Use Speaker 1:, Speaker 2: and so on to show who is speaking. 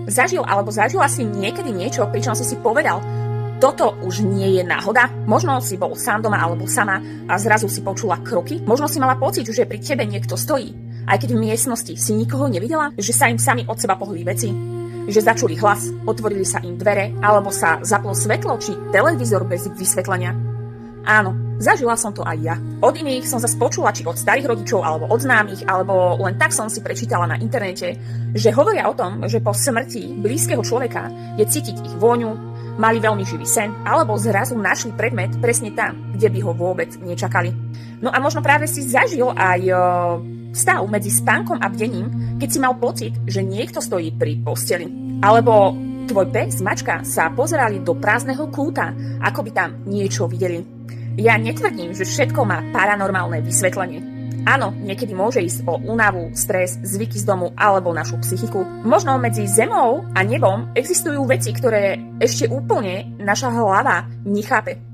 Speaker 1: Zažil alebo zažila si niekedy niečo, pričom si povedal, toto už nie je náhoda? Možno si bol sám doma alebo sama a zrazu si počula kroky? Možno si mala pocit, že pri tebe niekto stojí? Aj keď v miestnosti si nikoho nevidela, že sa im sami od seba pohli veci? Že začuli hlas, otvorili sa im dvere, alebo sa zaplo svetlo či televízor bez vysvetlenia? Áno, zažila som to aj ja. Od iných som zas počula, či od starých rodičov, alebo od známych, alebo len tak som si prečítala na internete, že hovoria o tom, že po smrti blízkeho človeka je cítiť ich vôňu, mali veľmi živý sen, alebo zrazu našli predmet presne tam, kde by ho vôbec nečakali. No a možno práve si zažil aj stav medzi spánkom a bdením, keď si mal pocit, že niekto stojí pri posteli. Alebo tvoj pes, mačka sa pozerali do prázdneho kúta, ako by tam niečo videli. Ja netvrdím, že všetko má paranormálne vysvetlenie. Áno, niekedy môže ísť o únavu, stres, zvyky z domu alebo našu psychiku. Možno medzi zemou a nebom existujú veci, ktoré ešte úplne naša hlava nechápe.